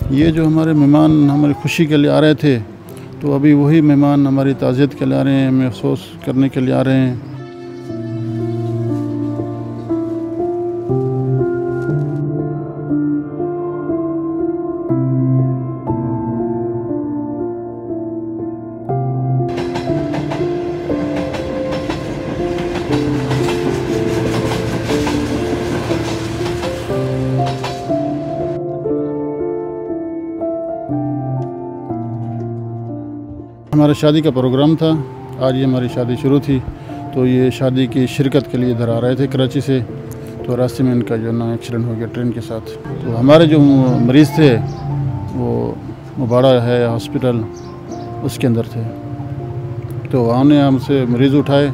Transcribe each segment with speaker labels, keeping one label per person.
Speaker 1: ये जो हमारे मेहमान हमारी खुशी के लिए आ रहे थे, तो अभी वही मेहमान हमारी ताज़ियत के लिए आ रहे हैं, हमें अफसोस करने के लिए आ रहे हैं। हमारा शादी का प्रोग्राम था, आज ये हमारी शादी शुरू थी, तो ये शादी की शिरकत के लिए इधर आ रहे थे कराची से, तो रास्ते में इनका जो ना एक्सीडेंट हो गया ट्रेन के साथ। तो हमारे जो मरीज़ थे वो मुबाड़ा है हॉस्पिटल, उसके अंदर थे, तो वहाँ ने हमसे मरीज़ उठाए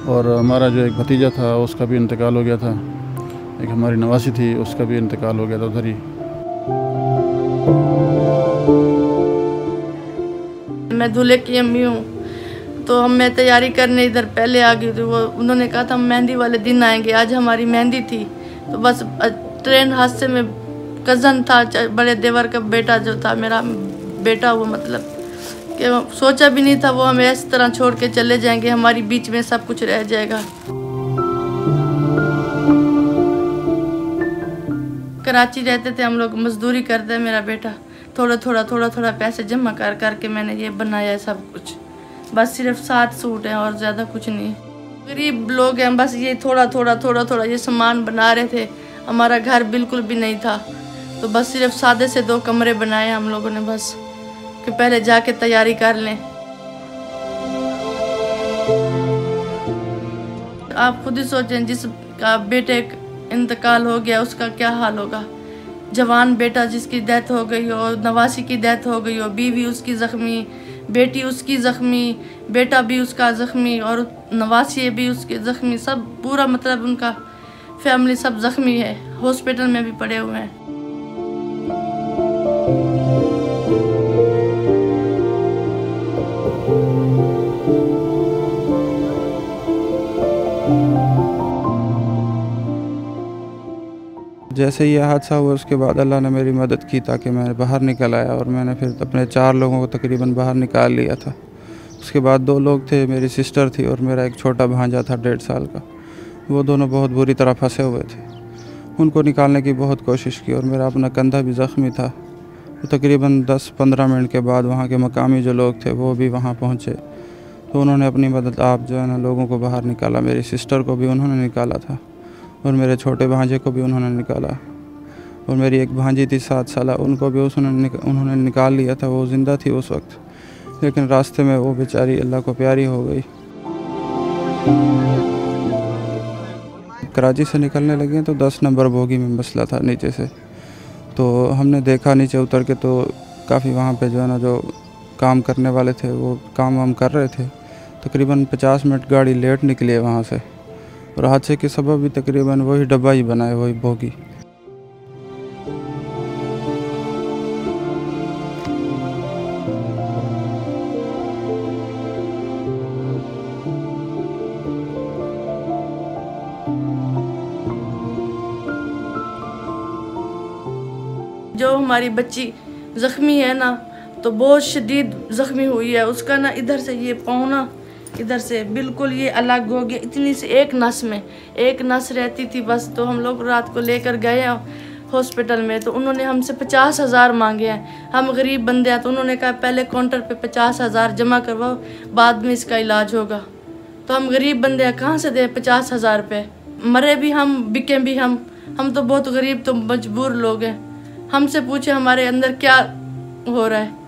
Speaker 1: और हमारा जो एक भतीजा था उसका भी इंतकाल हो गया था, एक हमारी नवासी थी उसका भी इंतकाल हो गया था उधर ही।
Speaker 2: मैं दूल्हे की अम्मी हूँ, तो मैं तैयारी करने इधर पहले आ गई थी। वो उन्होंने कहा था हम मेहंदी वाले दिन आएंगे, आज हमारी मेहंदी थी, तो बस ट्रेन हादसे में कज़न था, बड़े देवर का बेटा जो था मेरा बेटा, वो मतलब कि सोचा भी नहीं था वो हमें इस तरह छोड़ के चले जाएंगे, हमारी बीच में सब कुछ रह जाएगा। कराची रहते थे हम लोग, मजदूरी करते, मेरा बेटा थोड़ा थोड़ा पैसे जमा कर करके मैंने ये बनाया है सब कुछ। बस सिर्फ 7 सूट हैं और ज़्यादा कुछ नहीं। गरीब लोग हैं, बस ये थोड़ा ये सामान बना रहे थे। हमारा घर बिल्कुल भी नहीं था, तो बस सिर्फ सादे से 2 कमरे बनाए हम लोगों ने, बस कि पहले जाके तैयारी कर लें। आप खुद ही सोचें, जिसका बेटे इंतकाल हो गया उसका क्या हाल होगा। जवान बेटा जिसकी डेथ हो गई हो, नवासी की डेथ हो गई हो, बीवी उसकी ज़ख्मी, बेटी उसकी ज़ख्मी, बेटा भी उसका ज़ख्मी और नवासी भी उसके ज़ख्मी, सब पूरा मतलब उनका फैमिली सब ज़ख्मी है, हॉस्पिटल में भी पड़े हुए हैं।
Speaker 3: जैसे ये हादसा हुआ उसके बाद अल्लाह ने मेरी मदद की ताकि मैं बाहर निकल आया, और मैंने फिर अपने 4 लोगों को तकरीबन बाहर निकाल लिया था। उसके बाद 2 लोग थे, मेरी सिस्टर थी और मेरा एक छोटा भांजा था 1.5 साल का। वो दोनों बहुत बुरी तरह फंसे हुए थे, उनको निकालने की बहुत कोशिश की और मेरा अपना कंधा भी ज़ख्मी था। तो तकरीबन 10-15 मिनट के बाद वहाँ के मकामी जो लोग थे वो भी वहाँ पहुँचे, तो उन्होंने अपनी मदद आप जो है ना लोगों को बाहर निकाला। मेरी सिस्टर को भी उन्होंने निकाला था और मेरे छोटे भांजे को भी उन्होंने निकाला, और मेरी एक भांजी थी 7 साल, उनको भी उन्होंने निकाल लिया था। वो ज़िंदा थी उस वक्त, लेकिन रास्ते में वो बेचारी अल्लाह को प्यारी हो गई। कराची से निकलने लगे तो 10 नंबर बोगी में मसला था नीचे से, तो हमने देखा नीचे उतर के तो काफ़ी वहाँ पे जो है ना जो काम करने वाले थे वो काम वाम कर रहे थे। तकरीबन 50 मिनट गाड़ी लेट निकली है वहाँ से, और हादसे के सबब भी तकरीबन वही डब्बा ही बना है, वही बोगी।
Speaker 2: जो हमारी बच्ची ज़ख्मी है ना, तो बहुत शदीद ज़ख्मी हुई है, उसका ना इधर से ये पाँव ना इधर से बिल्कुल ये अलग हो गया, इतनी से एक नस रहती थी बस। तो हम लोग रात को लेकर गए हॉस्पिटल में, तो उन्होंने हमसे 50,000 मांगे हैं। हम गरीब बंदे हैं, तो उन्होंने कहा पहले काउंटर पे 50,000 जमा करवाओ, बाद में इसका इलाज होगा। तो हम गरीब बंदे हैं, कहाँ से दें 50,000 रुपये। मरे भी हम, बिके भी हम तो बहुत गरीब तो मजबूर लोग हैं। हमसे पूछे हमारे अंदर क्या हो रहा है।